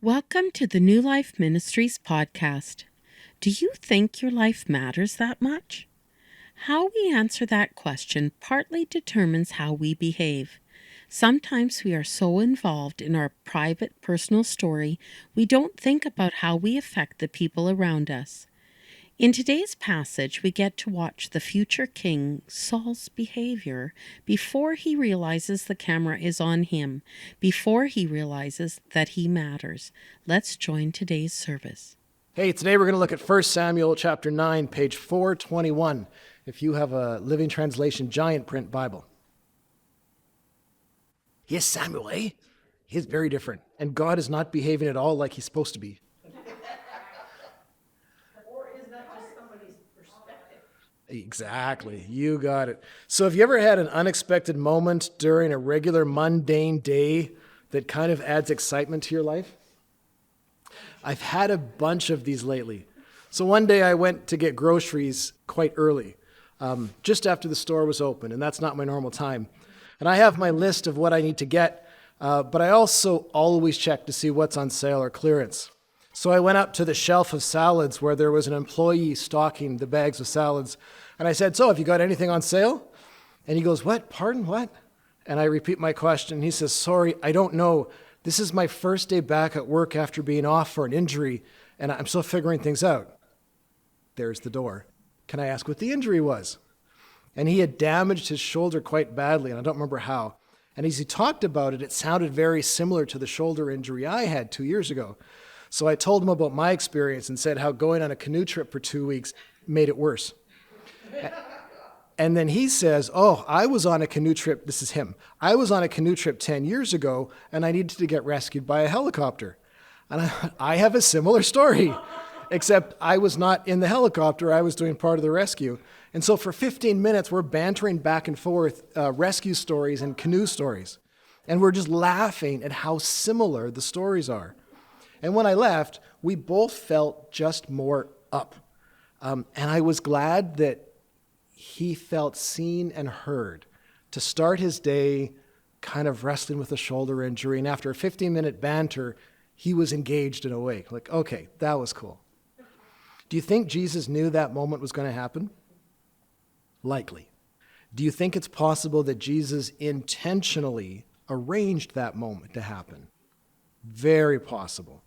Welcome to the New Life Ministries podcast. Do you think your life matters that much? How we answer that question partly determines how we behave. Sometimes we are so involved in our private, personal story, we don't think about how we affect the people around us. In today's passage, we get to watch the future King Saul's behavior before he realizes the camera is on him, before he realizes that he matters. Let's join today's service. Hey, today we're going to look at 1 Samuel chapter 9, page 421, if you have a Living Translation giant print Bible. Yes, Samuel, eh? He's very different, and God is not behaving at all like he's supposed to be. Or is that just somebody's perspective? Exactly, you got it. So have you ever had an unexpected moment during a regular mundane day that kind of adds excitement to your life? I've had a bunch of these lately. So one day I went to get groceries quite early, just after the store was open, and that's not my normal time. And I have my list of what I need to get, but I also always check to see what's on sale or clearance. So I went up to the shelf of salads where there was an employee stocking the bags of salads, and I said, "So, have you got anything on sale?" And he goes, "What? Pardon, what?" And I repeat my question. He says, "Sorry, I don't know. This is my first day back at work after being off for an injury, and I'm still figuring things out." There's the door. "Can I ask what the injury was?" And he had damaged his shoulder quite badly, and I don't remember how. And as he talked about it, it sounded very similar to the shoulder injury I had 2 years ago. So I told him about my experience and said how going on a canoe trip for 2 weeks made it worse. And then he says, "Oh, I was on a canoe trip," this is him, "I was on a canoe trip 10 years ago, and I needed to get rescued by a helicopter." And I have a similar story, except I was not in the helicopter, I was doing part of the rescue. And so for 15 minutes, we're bantering back and forth rescue stories and canoe stories. And we're just laughing at how similar the stories are. And when I left, we both felt just more up. And I was glad that he felt seen and heard to start his day kind of wrestling with a shoulder injury. And after a 15-minute banter, he was engaged and awake. Like, okay, that was cool. Do you think Jesus knew that moment was going to happen? Likely. Do you think it's possible that Jesus intentionally arranged that moment to happen? Very possible.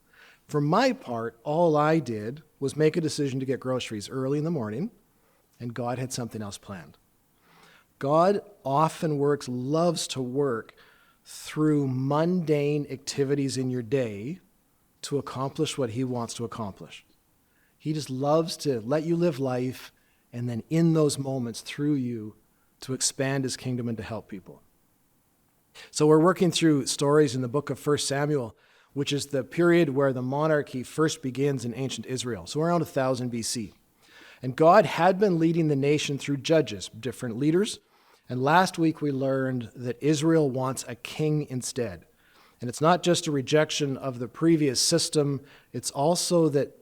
For my part, all I did was make a decision to get groceries early in the morning, and God had something else planned. God often loves to work through mundane activities in your day to accomplish what he wants to accomplish. He just loves to let you live life, and then in those moments through you to expand his kingdom and to help people. So we're working through stories in the book of 1 Samuel, which is the period where the monarchy first begins in ancient Israel. So around 1000 BC. And God had been leading the nation through judges, different leaders. And last week we learned that Israel wants a king instead. And it's not just a rejection of the previous system, it's also that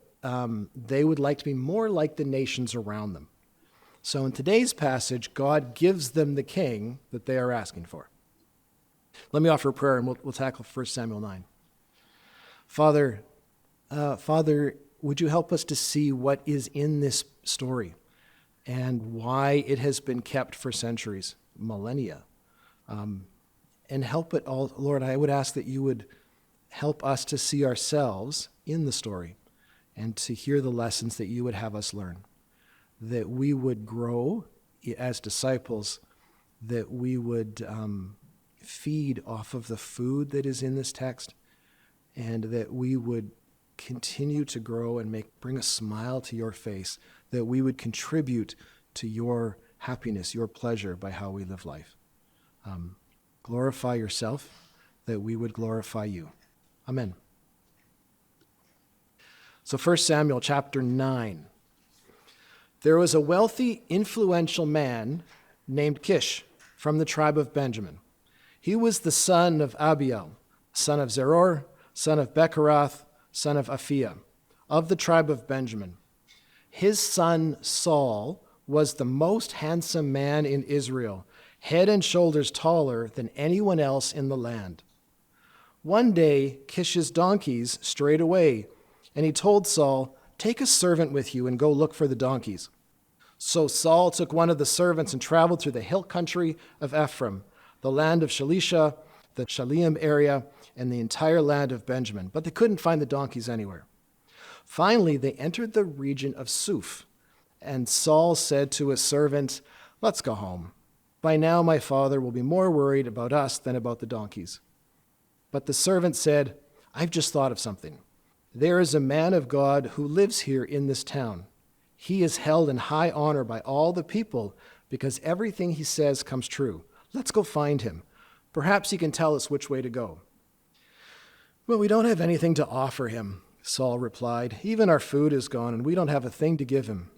they would like to be more like the nations around them. So in today's passage, God gives them the king that they are asking for. Let me offer a prayer and we'll tackle 1 Samuel 9. Father, would you help us to see what is in this story and why it has been kept for centuries, millennia, and help it all. Lord, I would ask that you would help us to see ourselves in the story and to hear the lessons that you would have us learn, that we would grow as disciples, that we would feed off of the food that is in this text, and that we would continue to grow and bring a smile to your face, that we would contribute to your happiness, your pleasure by how we live life. Glorify yourself, that we would glorify you. Amen. So 1 Samuel chapter 9. There was a wealthy, influential man named Kish from the tribe of Benjamin. He was the son of Abiel, son of Zeror, son of Bechorath, son of Aphiah, of the tribe of Benjamin. His son Saul was the most handsome man in Israel, head and shoulders taller than anyone else in the land. One day Kish's donkeys strayed away, and he told Saul, "Take a servant with you and go look for the donkeys." So Saul took one of the servants and traveled through the hill country of Ephraim, the land of Shalisha, the Shaleim area, and the entire land of Benjamin. But they couldn't find the donkeys anywhere. Finally, they entered the region of Suf, and Saul said to his servant, "Let's go home. By now my father will be more worried about us than about the donkeys." But the servant said, "I've just thought of something. There is a man of God who lives here in this town. He is held in high honor by all the people because everything he says comes true. Let's go find him. Perhaps he can tell us which way to go." "Well, we don't have anything to offer him," Saul replied. "Even our food is gone, and we don't have a thing to give him."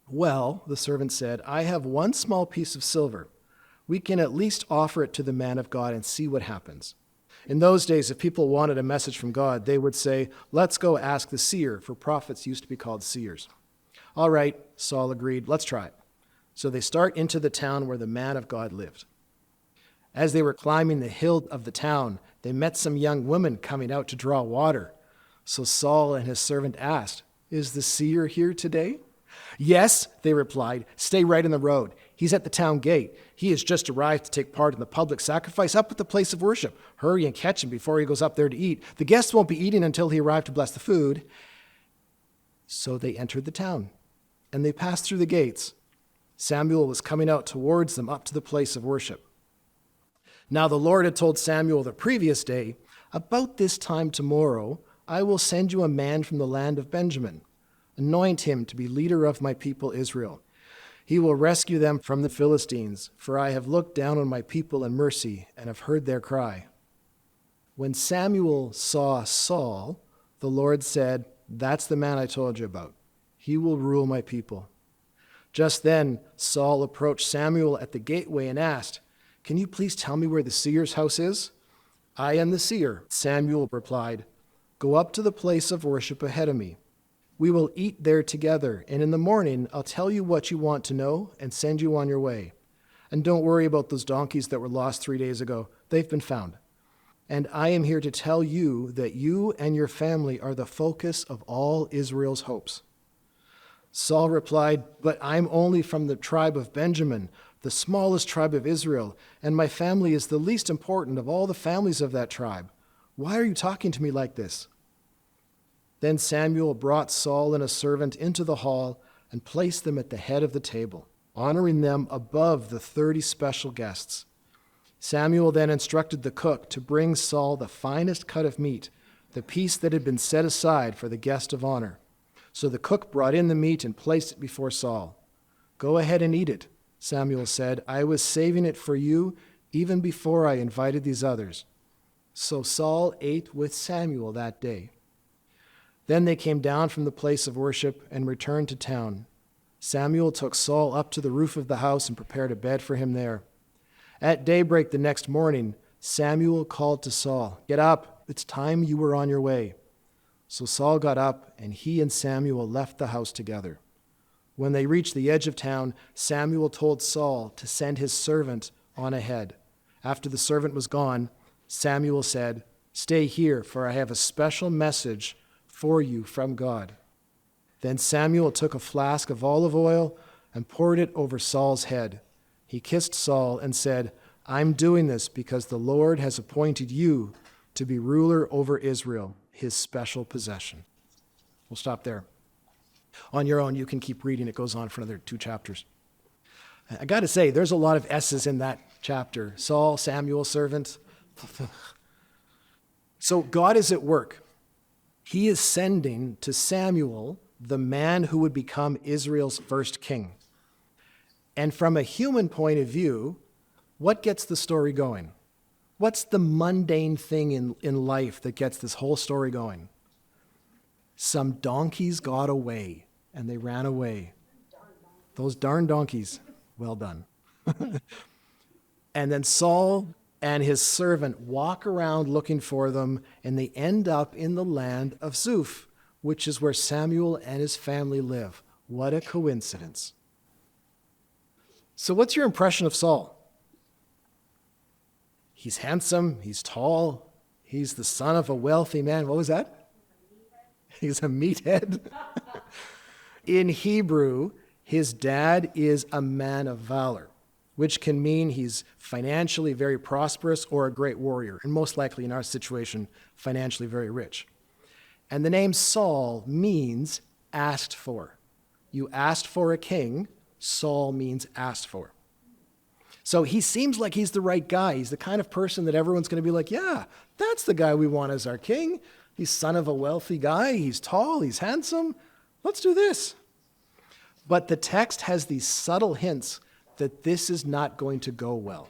"Well," the servant said, "I have one small piece of silver. We can at least offer it to the man of God and see what happens." In those days, if people wanted a message from God, they would say, "Let's go ask the seer," for prophets used to be called seers. "All right," Saul agreed, "let's try it." So they start into the town where the man of God lived. As they were climbing the hill of the town, they met some young women coming out to draw water. So Saul and his servant asked, "Is the seer here today?" "Yes," they replied. "Stay right in the road. He's at the town gate. He has just arrived to take part in the public sacrifice up at the place of worship. Hurry and catch him before he goes up there to eat. The guests won't be eating until he arrives to bless the food." So they entered the town, and they passed through the gates. Samuel was coming out towards them up to the place of worship. Now the Lord had told Samuel the previous day, "About this time tomorrow, I will send you a man from the land of Benjamin. Anoint him to be leader of my people Israel. He will rescue them from the Philistines, for I have looked down on my people in mercy and have heard their cry." When Samuel saw Saul, the Lord said, "That's the man I told you about. He will rule my people." Just then Saul approached Samuel at the gateway and asked, "Can you please tell me where the seer's house is?" "I am the seer," Samuel replied. "Go up to the place of worship ahead of me. We will eat there together, and in the morning I'll tell you what you want to know and send you on your way. And don't worry about those donkeys that were lost 3 days ago. They've been found. And I am here to tell you that you and your family are the focus of all Israel's hopes." Saul replied, "But I'm only from the tribe of Benjamin, the smallest tribe of Israel, and my family is the least important of all the families of that tribe. Why are you talking to me like this?" Then Samuel brought Saul and a servant into the hall and placed them at the head of the table, honoring them above the 30 special guests. Samuel then instructed the cook to bring Saul the finest cut of meat, the piece that had been set aside for the guest of honor. So the cook brought in the meat and placed it before Saul. "Go ahead and eat it," Samuel said. "I was saving it for you even before I invited these others." So Saul ate with Samuel that day. Then they came down from the place of worship and returned to town. Samuel took Saul up to the roof of the house and prepared a bed for him there. At daybreak the next morning, Samuel called to Saul, "Get up, it's time you were on your way." So Saul got up, and he and Samuel left the house together. When they reached the edge of town, Samuel told Saul to send his servant on ahead. After the servant was gone, Samuel said, "Stay here, for I have a special message for you from God." Then Samuel took a flask of olive oil and poured it over Saul's head. He kissed Saul and said, "I'm doing this because the Lord has appointed you to be ruler over Israel, his special possession." We'll stop there. On your own, you can keep reading. It goes on for another 2 chapters. I got to say, there's a lot of S's in that chapter. Saul, Samuel, servant. So God is at work. He is sending to Samuel the man who would become Israel's first king. And from a human point of view, what gets the story going? What's the mundane thing in life that gets this whole story going? Some donkeys got away, and they ran away. Those darn donkeys. Well done. And then Saul and his servant walk around looking for them, and they end up in the land of Zuph, which is where Samuel and his family live. What a coincidence. So what's your impression of Saul? He's handsome, he's tall, He's the son of a wealthy man. What was that? He's a meathead. In Hebrew, his dad is a man of valor, which can mean he's financially very prosperous or a great warrior, and most likely in our situation, financially very rich. And the name Saul means asked for. You asked for a king, Saul means asked for. So he seems like he's the right guy. He's the kind of person that everyone's going to be like, yeah, that's the guy we want as our king. He's son of a wealthy guy. He's tall. He's handsome. Let's do this. But the text has these subtle hints that this is not going to go well.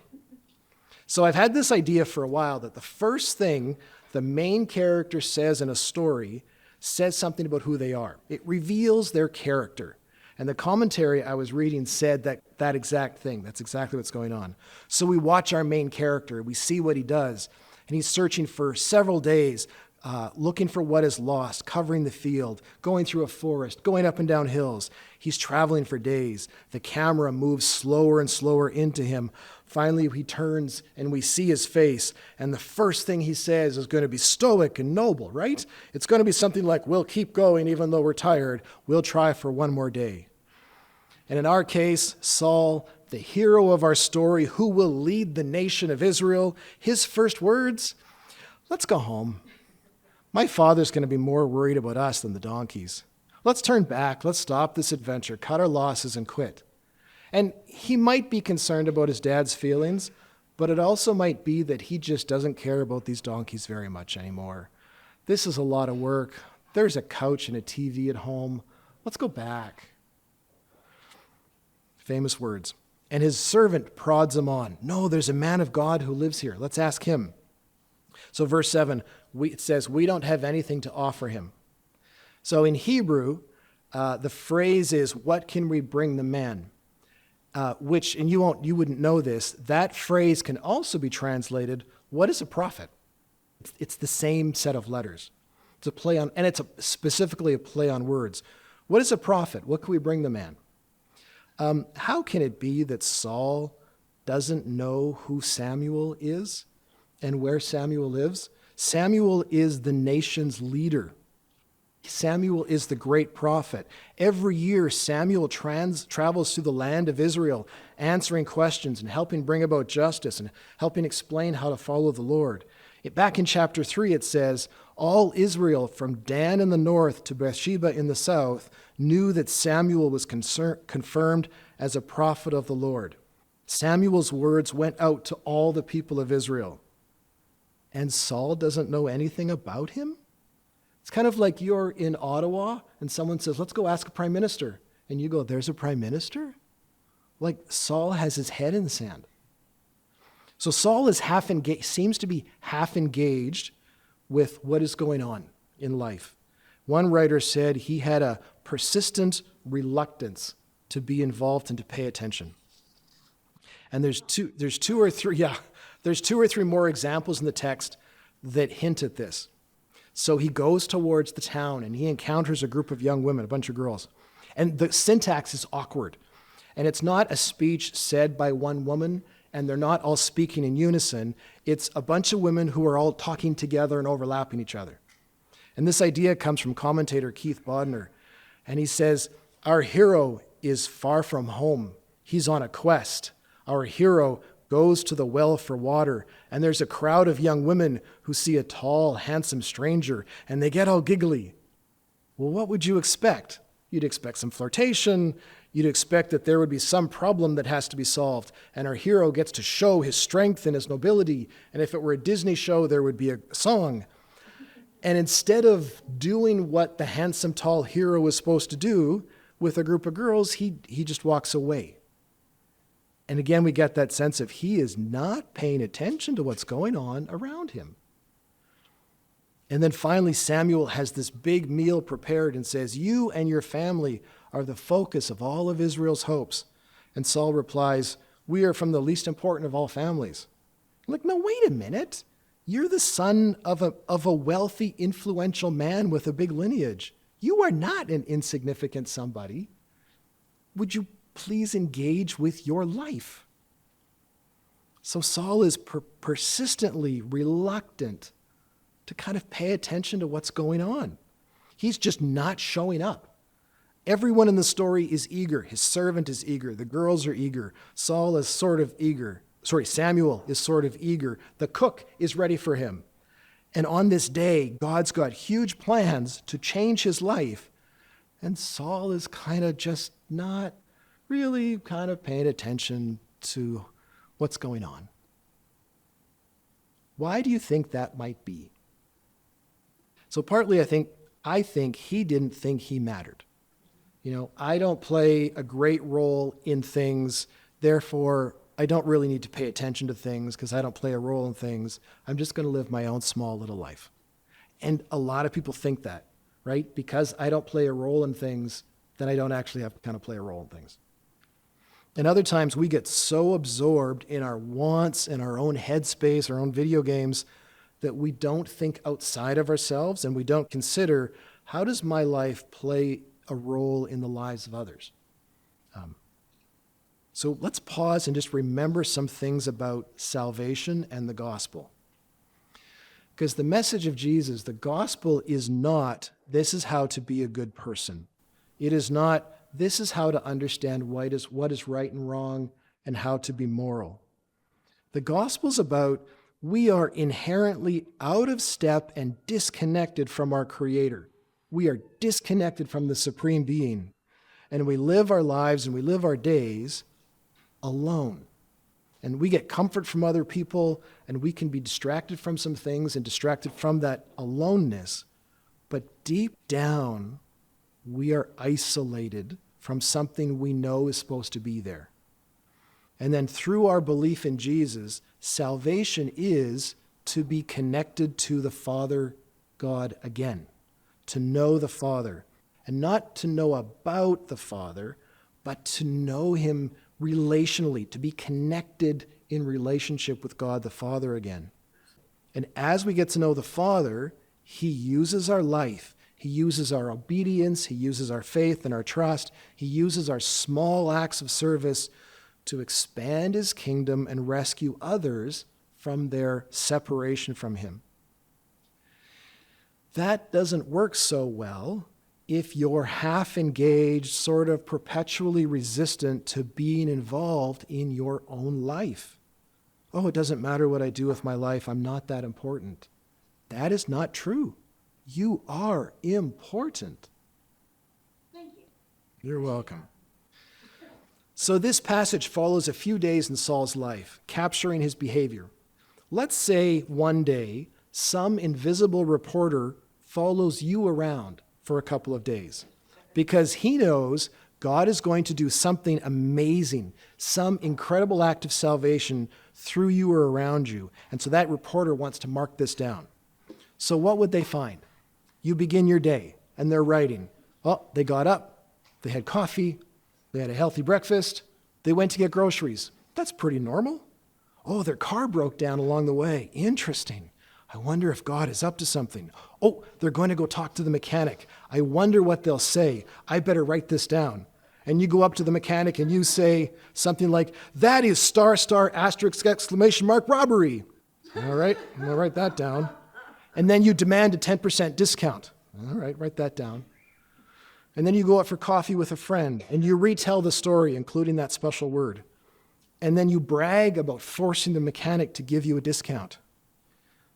So I've had this idea for a while that the first thing the main character says in a story says something about who they are. It reveals their character. And the commentary I was reading said that exact thing. That's exactly what's going on. So we watch our main character. We see what he does. And he's searching for several days, looking for what is lost, covering the field, going through a forest, going up and down hills. He's traveling for days. The camera moves slower and slower into him. Finally, he turns and we see his face. And the first thing he says is going to be stoic and noble, right? It's going to be something like, we'll keep going even though we're tired. We'll try for one more day. And in our case, Saul, the hero of our story, who will lead the nation of Israel, his first words, let's go home. My father's going to be more worried about us than the donkeys. Let's turn back. Let's stop this adventure, cut our losses, and quit. And he might be concerned about his dad's feelings, but it also might be that he just doesn't care about these donkeys very much anymore. This is a lot of work. There's a couch and a TV at home. Let's go back. Famous words. And his servant prods him on. No, there's a man of God who lives here. Let's ask him. So verse 7, it says, we don't have anything to offer him. So in Hebrew, the phrase is, what can we bring the man? Which, and you wouldn't know this, that phrase can also be translated, what is a prophet? It's the same set of letters. It's a play on, and it's specifically a play on words. What is a prophet? What can we bring the man? How can it be that Saul doesn't know who Samuel is and where Samuel lives? Samuel is the nation's leader. Samuel is the great prophet. Every year, Samuel travels through the land of Israel, answering questions and helping bring about justice and helping explain how to follow the Lord. Back in chapter 3, it says, all Israel from Dan in the north to Beersheba in the south knew that Samuel was confirmed as a prophet of the Lord. Samuel's words went out to all the people of Israel. And Saul doesn't know anything about him? It's kind of like you're in Ottawa and someone says, let's go ask a prime minister. And you go, there's a prime minister? Like Saul has his head in the sand. So Saul is seems to be half engaged with what is going on in life. One writer said he had a persistent reluctance to be involved and to pay attention. And there's two or three more examples in the text that hint at this. So he goes towards the town and he encounters a group of young women, a bunch of girls. And the syntax is awkward. And it's not a speech said by one woman, and they're not all speaking in unison. It's a bunch of women who are all talking together and overlapping each other. And this idea comes from commentator Keith Bodner. And he says, our hero is far from home. He's on a quest. Our hero goes to the well for water, and there's a crowd of young women who see a tall, handsome stranger, and they get all giggly. Well, what would you expect? You'd expect some flirtation. You'd expect that there would be some problem that has to be solved, and our hero gets to show his strength and his nobility, and if it were a Disney show, there would be a song. And instead of doing what the handsome, tall hero was supposed to do with a group of girls, he just walks away. And again, we get that sense of he is not paying attention to what's going on around him. And then finally, Samuel has this big meal prepared and says, you and your family are the focus of all of Israel's hopes. And Saul replies, we are from the least important of all families. I'm like, no, wait a minute. You're the son of a wealthy, influential man with a big lineage. You are not an insignificant somebody. Would you please engage with your life? So Saul is persistently reluctant to kind of pay attention to what's going on. He's just not showing up. Everyone in the story is eager. His servant is eager. The girls are eager. Saul is sort of eager. Samuel is sort of eager. The cook is ready for him. And on this day, God's got huge plans to change his life. And Saul is kind of just not really kind of paying attention to what's going on. Why do you think that might be? So partly I think he didn't think he mattered. I don't play a great role in things, therefore I don't really need to pay attention to things because I don't play a role in things. I'm just going to live my own small little life. And a lot of people think that, right? Because I don't play a role in things, then I don't actually have to kind of play a role in things. And other times we get so absorbed in our wants and our own headspace, our own video games, that we don't think outside of ourselves and we don't consider, how does my life play a role in the lives of others? So let's pause and just remember some things about salvation and the gospel. Because the message of Jesus, the gospel is not, this is how to be a good person. It is not, this is how to understand what is right and wrong and how to be moral. The gospel's about, we are inherently out of step and disconnected from our Creator. We are disconnected from the Supreme Being. And we live our lives and we live our days alone. And we get comfort from other people, and we can be distracted from some things and distracted from that aloneness. But deep down, we are isolated from something we know is supposed to be there. And then through our belief in Jesus, salvation is to be connected to the Father God again, to know the Father, and not to know about the Father, but to know him relationally, to be connected in relationship with God the Father again. And as we get to know the Father, he uses our life, he uses our obedience, he uses our faith and our trust, he uses our small acts of service to expand his kingdom and rescue others from their separation from him. That doesn't work so well if you're half engaged, sort of perpetually resistant to being involved in your own life. Oh, it doesn't matter what I do with my life, I'm not that important. That is not true. You are important. Thank you. You're welcome. So this passage follows a few days in Saul's life, capturing his behavior. Let's say one day some invisible reporter follows you around for a couple of days because he knows God is going to do something amazing, some incredible act of salvation through you or around you. And so that reporter wants to mark this down. So what would they find? You begin your day and they're writing, oh, they got up, they had coffee, they had a healthy breakfast, they went to get groceries. That's pretty normal. Oh, their car broke down along the way. Interesting. I wonder if God is up to something. Oh, they're going to go talk to the mechanic. I wonder what they'll say. I better write this down. And you go up to the mechanic and you say something like, that is ***** robbery. All right, I'm going to write that down. And then you demand a 10% discount. All right, write that down. And then you go out for coffee with a friend and you retell the story, including that special word. And then you brag about forcing the mechanic to give you a discount.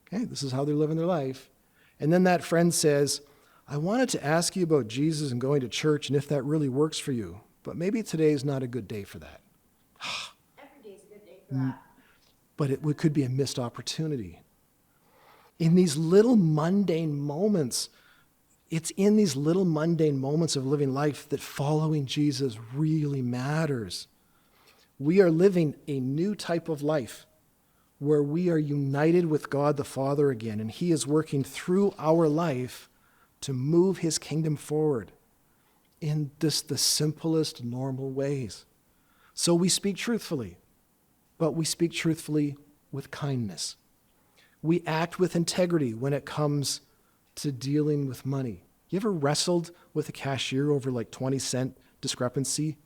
Okay, this is how they're living their life. And then that friend says, I wanted to ask you about Jesus and going to church and if that really works for you, but maybe today is not a good day for that. Every day's a good day for that. But it could be a missed opportunity. In these little mundane moments, it's in these little mundane moments of living life that following Jesus really matters. We are living a new type of life where we are united with God the Father again, and he is working through our life to move his kingdom forward in just the simplest, normal ways. So we speak truthfully, but we speak truthfully with kindness. We act with integrity when it comes to dealing with money. You ever wrestled with a cashier over like 20-cent discrepancy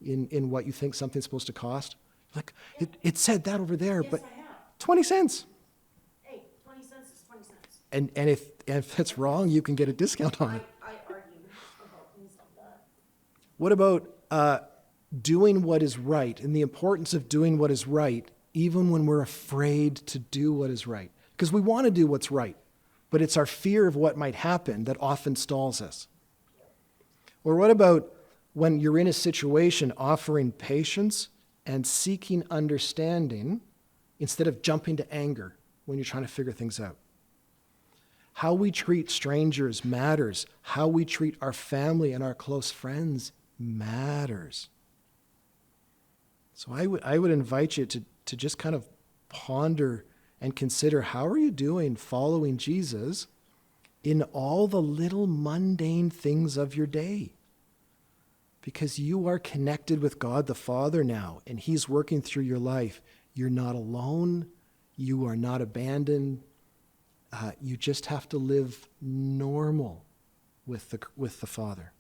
in what you think something's supposed to cost? Like, it said that over there, Yes, but I have. 20 cents. Hey, 20 cents is 20 cents. And if it's wrong, you can get a discount on it. I argue about things like that. What about doing what is right and the importance of doing what is right, even when we're afraid to do what is right? Because we want to do what's right, but it's our fear of what might happen that often stalls us. Or what about when you're in a situation offering patience and seeking understanding instead of jumping to anger when you're trying to figure things out? How we treat strangers matters. How we treat our family and our close friends matters. So I would invite you to just kind of ponder and consider, how are you doing following Jesus in all the little mundane things of your day? Because you are connected with God the Father now, and He's working through your life. You're not alone. You are not abandoned. You just have to live normal with the Father.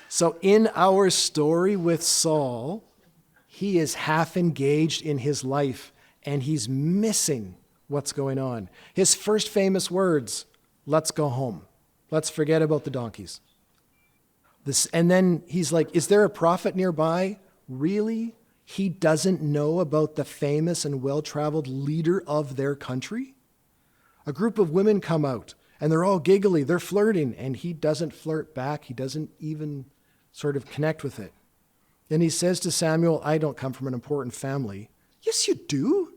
So in our story with Saul, he is half engaged in his life, and he's missing what's going on. His first famous words, "Let's go home. Let's forget about the donkeys." And then he's like, "Is there a prophet nearby?" Really? He doesn't know about the famous and well-traveled leader of their country? A group of women come out, and they're all giggly, they're flirting, and he doesn't flirt back. He doesn't even sort of connect with it. Then he says to Samuel, "I don't come from an important family." Yes, you do.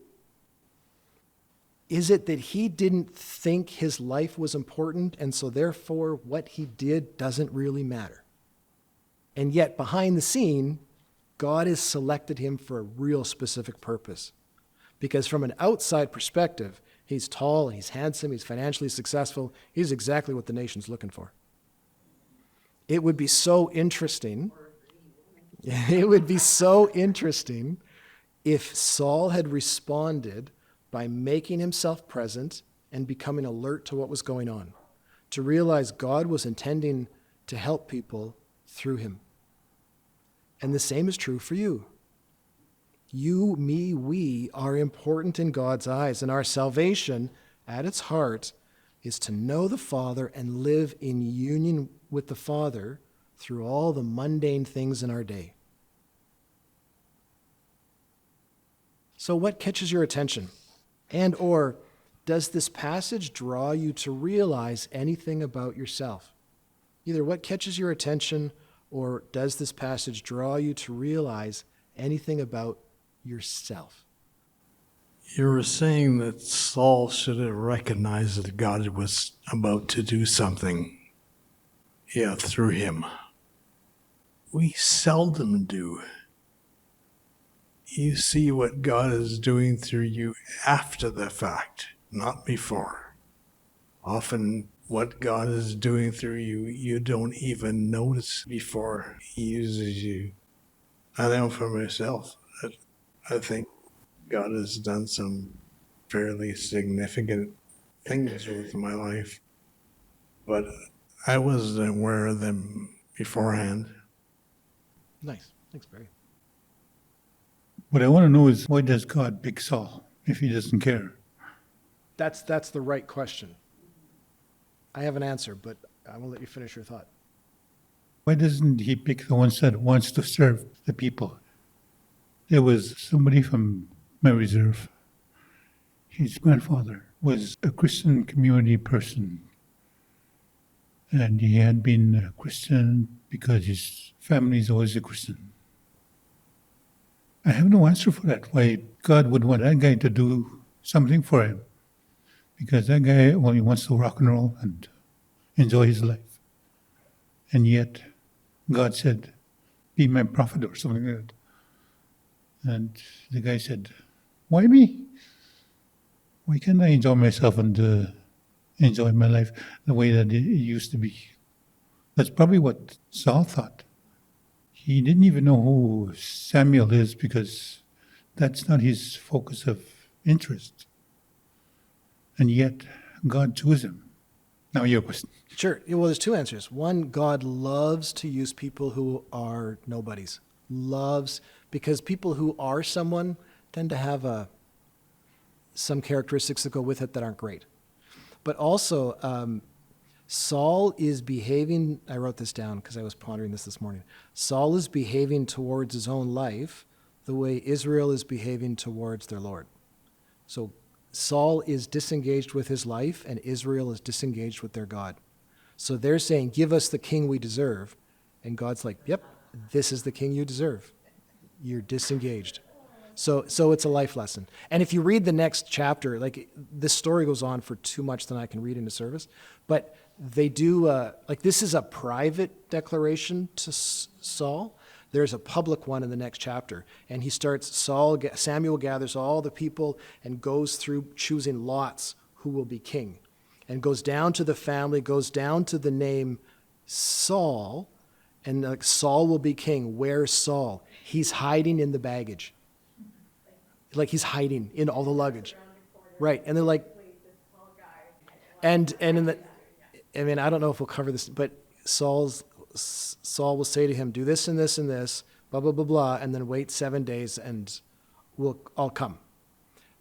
Is it that he didn't think his life was important, and so therefore what he did doesn't really matter? And yet behind the scene, God has selected him for a real specific purpose. Because from an outside perspective, he's tall, he's handsome, he's financially successful. He's exactly what the nation's looking for. It would be so interesting. It would be so interesting if Saul had responded by making himself present and becoming alert to what was going on, to realize God was intending to help people through him. And the same is true for you. You, me, we are important in God's eyes, and our salvation at its heart is to know the Father and live in union with the Father through all the mundane things in our day. So what catches your attention? And or does this passage draw you to realize anything about yourself? Either what catches your attention, or does this passage draw you to realize anything about yourself? You were saying that Saul should have recognized that God was about to do something, through him. We seldom do. You see what God is doing through you after the fact, not before. Often what God is doing through you, you don't even notice before he uses you. I know for myself that I think God has done some fairly significant things with my life, but I wasn't aware of them beforehand. Nice. Thanks, Barry. What I want to know is, why does God pick Saul if he doesn't care? That's the right question. I have an answer, but I will let you finish your thought. Why doesn't he pick the ones that wants to serve the people? There was somebody from my reserve. His grandfather was a Christian community person. And he had been a Christian because his family is always a Christian. I have no answer for that, why God would want that guy to do something for him. Because that guy only wants to rock and roll and enjoy his life. And yet, God said, "Be my prophet," or something like that. And the guy said, "Why me? Why can't I enjoy myself and enjoy my life the way that it used to be?" That's probably what Saul thought. He didn't even know who Samuel is because that's not his focus of interest. And yet, God chose him. Now your question. Sure. Well, there's two answers. One, God loves to use people who are nobodies. Loves, because people who are someone tend to have some characteristics that go with it that aren't great. But also, Saul is behaving, I wrote this down because I was pondering this morning. Saul is behaving towards his own life the way Israel is behaving towards their Lord. So Saul is disengaged with his life and Israel is disengaged with their God. So they're saying, give us the king we deserve. And God's like, yep, this is the king you deserve. You're disengaged. So it's a life lesson. And if you read the next chapter, like this story goes on for too much than I can read into service, but they do, like this is a private declaration to Saul. There's a public one in the next chapter. And he starts, Samuel gathers all the people and goes through choosing lots who will be king. And goes down to the family, goes down to the name Saul, and like Saul will be king. Where's Saul? He's hiding in the baggage. Like he's hiding in all the luggage. Right. And they're like, and in the, I mean, I don't know if we'll cover this, but Saul will say to him, do this and this and this, blah, blah, blah, blah, and then wait 7 days and I'll come.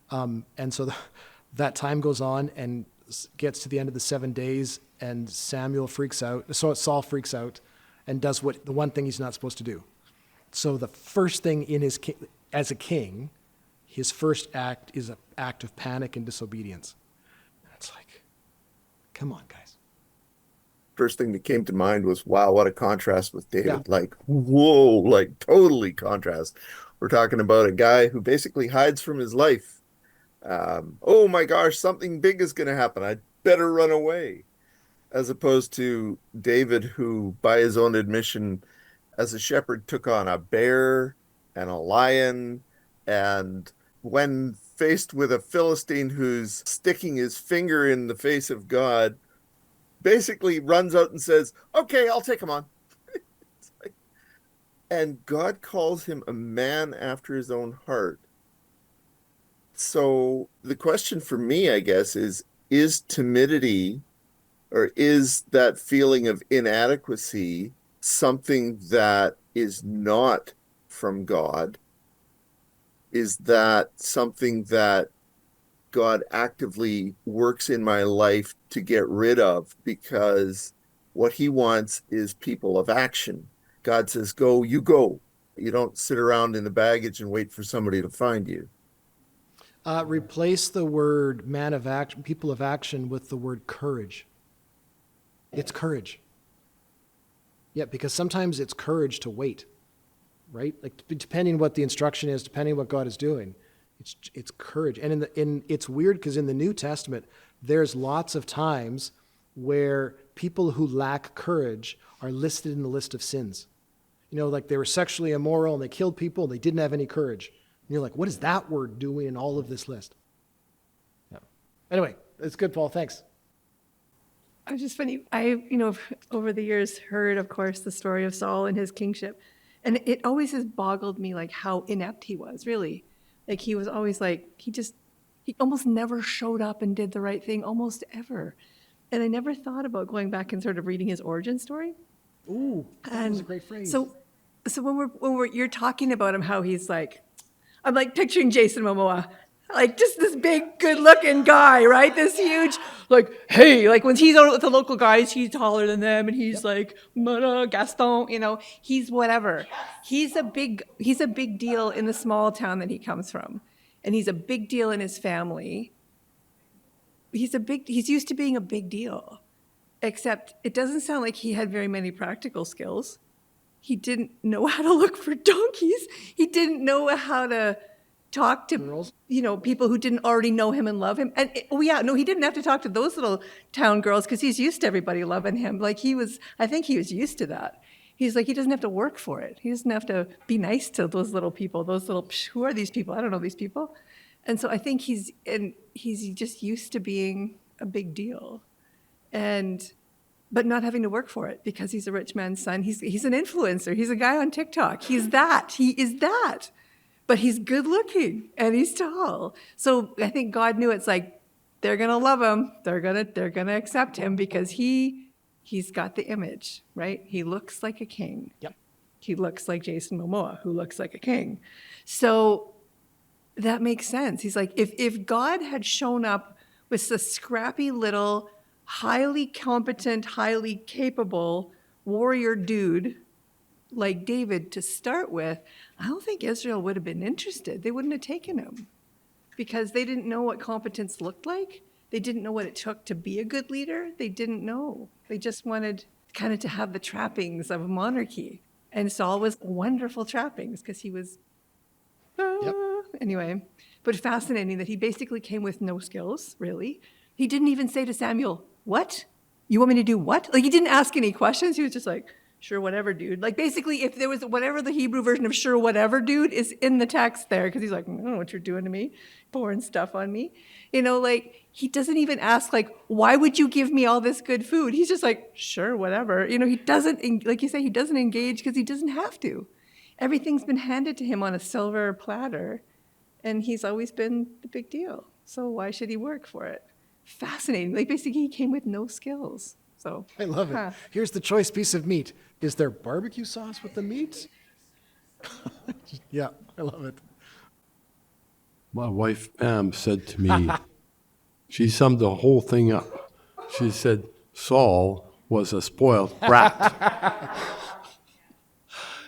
And so that time goes on and gets to the end of the 7 days and Saul freaks out and does the one thing he's not supposed to do. So the first thing as a king, his first act is an act of panic and disobedience. And it's like, come on, guys. First thing that came to mind was, wow, what a contrast with David. Yeah. Like, whoa, like totally contrast. We're talking about a guy who basically hides from his life. Oh my gosh, something big is going to happen. I'd better run away. As opposed to David, who, by his own admission, as a shepherd, took on a bear and a lion, and when faced with a Philistine who's sticking his finger in the face of God, basically runs out and says, okay, I'll take him on. And God calls him a man after his own heart. So the question for me, I guess, is timidity, or is that feeling of inadequacy something that is not from God? Is that something that God actively works in my life to get rid of? Because what he wants is people of action. God says, go, you go. You don't sit around in the baggage and wait for somebody to find you. Replace the word man of action, people of action, with the word courage. It's courage. Yeah, because sometimes it's courage to wait, right? Like depending what the instruction is, depending what God is doing, it's courage. And it's weird because in the New Testament, there's lots of times where people who lack courage are listed in the list of sins. You know, like they were sexually immoral and they killed people and they didn't have any courage. And you're like, what is that word doing in all of this list? Yeah. Anyway, it's good, Paul. Thanks. It was just funny. Over the years heard, of course, the story of Saul and his kingship. And it always has boggled me like how inept he was, really. Like he was always like, he almost never showed up and did the right thing, almost ever. And I never thought about going back and sort of reading his origin story. Ooh, that was a great phrase. So when you're talking about him, how he's like, I'm like picturing Jason Momoa, like just this big, good-looking guy, right? This huge, like, hey, like when he's out with the local guys, he's taller than them, and he's like, Gaston, he's whatever. He's a big deal in the small town that he comes from, and he's a big deal in his family. He's used to being a big deal, except it doesn't sound like he had very many practical skills. He didn't know how to look for donkeys. He didn't know how to talk to Girls? People who didn't already know him and love him. And he didn't have to talk to those little town girls because he's used to everybody loving him. Like I think he was used to that. He's like, he doesn't have to work for it. He doesn't have to be nice to those little people, who are these people? I don't know these people. And so I think he's just used to being a big deal. But not having to work for it because he's a rich man's son. He's an influencer. He's a guy on TikTok. He is that. But he's good looking and he's tall. So I think God knew it's like, they're going to love him. They're going to accept him because he's got the image, right? He looks like a king. Yep. He looks like Jason Momoa, who looks like a king. So that makes sense. He's like, if God had shown up was a scrappy little, highly competent, highly capable warrior dude like David to start with, I don't think Israel would have been interested. They wouldn't have taken him because they didn't know what competence looked like. They didn't know what it took to be a good leader. They didn't know. They just wanted kind of to have the trappings of a monarchy. And Saul was wonderful trappings because he was, anyway. But fascinating that he basically came with no skills, really. He didn't even say to Samuel, what? You want me to do what? Like, he didn't ask any questions. He was just like, sure, whatever, dude. Like, basically, if there was whatever the Hebrew version of sure, whatever, dude, is in the text there, because he's like, I don't know what you're doing to me, pouring stuff on me. You know, like, he doesn't even ask, like, why would you give me all this good food? He's just like, sure, whatever. You know, he doesn't, like you say, he doesn't engage because he doesn't have to. Everything's been handed to him on a silver platter, and he's always been the big deal. So why should he work for it? Fascinating. Like, basically, he came with no skills. So I love it. Here's the choice piece of meat. Is there barbecue sauce with the meat? Yeah, I love it. My wife, Pam, said to me, she summed the whole thing up. She said, Saul was a spoiled brat.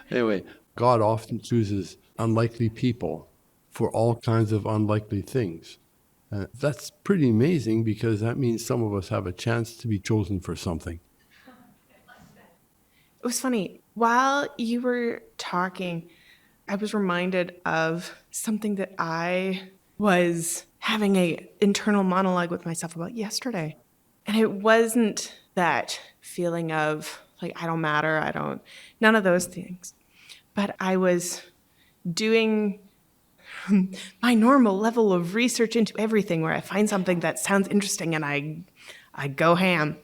Anyway, God often chooses unlikely people for all kinds of unlikely things. That's pretty amazing because that means some of us have a chance to be chosen for something. It was funny. While you were talking, I was reminded of something that I was having an internal monologue with myself about yesterday. And it wasn't that feeling of, like, I don't matter, none of those things. But I was doing my normal level of research into everything where I find something that sounds interesting and I go ham.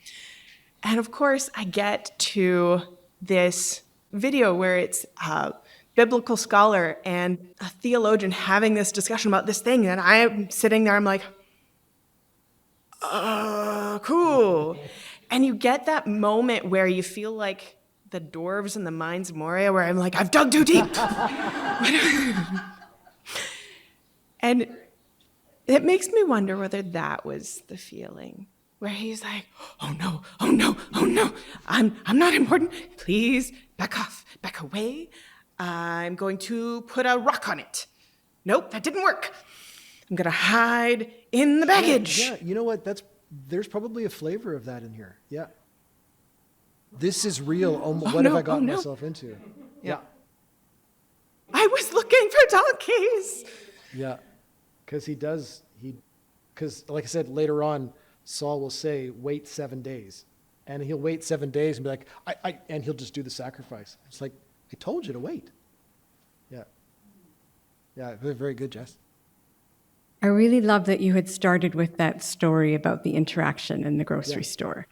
And of course, I get to this video where it's a biblical scholar and a theologian having this discussion about this thing. And I'm sitting there, I'm like, cool. And you get that moment where you feel like the dwarves in the Mines of Moria, where I'm like, I've dug too deep. And it makes me wonder whether that was the feeling where he's like, oh no, I'm not important. Please back off, back away. I'm going to put a rock on it. Nope, that didn't work. I'm going to hide in the baggage. Yeah, you know what? There's probably a flavor of that in here. Yeah. This is real. What have I gotten myself into? Yeah. I was looking for donkeys. Yeah. Because like I said, later on, Saul will say, wait 7 days. And he'll wait 7 days and be like, and he'll just do the sacrifice. It's like, I told you to wait. Yeah. Yeah, very good, Jess. I really love that you had started with that story about the interaction in the grocery store.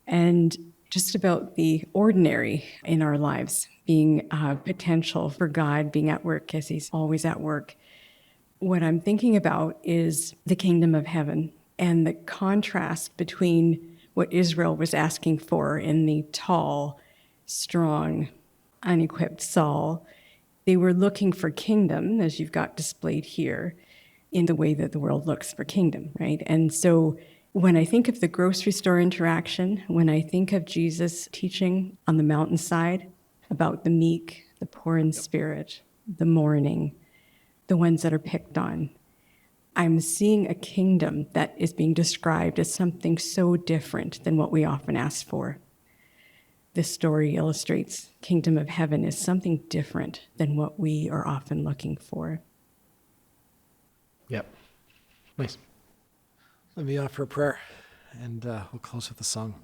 And just about the ordinary in our lives, being potential for God, being at work as he's always at work. What I'm thinking about is the kingdom of heaven and the contrast between what Israel was asking for in the tall, strong, unequipped Saul. They were looking for kingdom, as you've got displayed here, in the way that the world looks for kingdom, right? And so when I think of the grocery store interaction, when I think of Jesus teaching on the mountainside about the meek, the poor in spirit, the mourning, the ones that are picked on, I'm seeing a kingdom that is being described as something so different than what we often ask for. This story illustrates kingdom of heaven is something different than what we are often looking for. Yep. Nice. Let me offer a prayer, and we'll close with a song.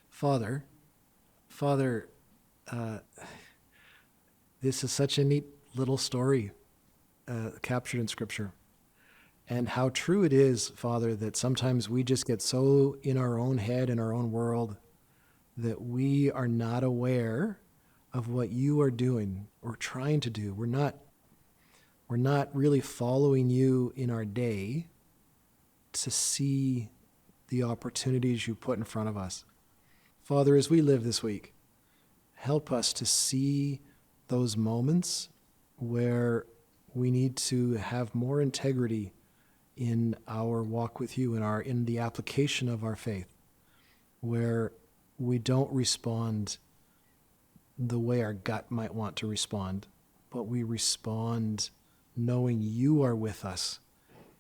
Father, this is such a neat little story captured in Scripture. And how true it is, Father, that sometimes we just get so in our own head, in our own world, that we are not aware of what you are doing or trying to do. We're not really following you in our day to see the opportunities you put in front of us. Father, as we live this week, help us to see those moments where We need to have more integrity in our walk with you, in the application of our faith, where we don't respond the way our gut might want to respond, but we respond knowing you are with us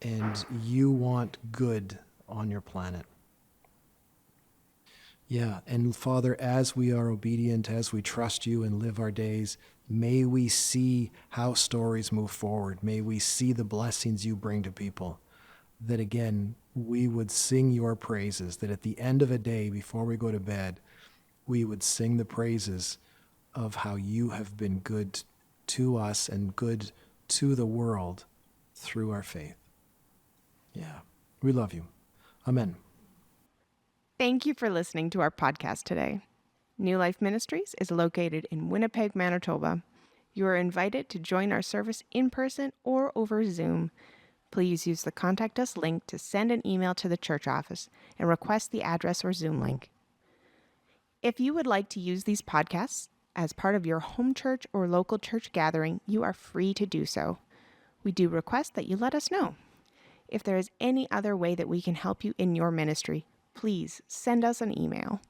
and you want good on your planet. Yeah, and Father, as we are obedient, as we trust you and live our days, may we see how stories move forward. May we see the blessings you bring to people. That again, we would sing your praises, that at the end of a day, before we go to bed, we would sing the praises of how you have been good to us and good to the world through our faith. Yeah, we love you. Amen. Thank you for listening to our podcast today. New Life Ministries is located in Winnipeg, Manitoba. You are invited to join our service in person or over Zoom. Please use the Contact Us link to send an email to the church office and request the address or Zoom link. If you would like to use these podcasts as part of your home church or local church gathering, you are free to do so. We do request that you let us know. If there is any other way that we can help you in your ministry, please send us an email.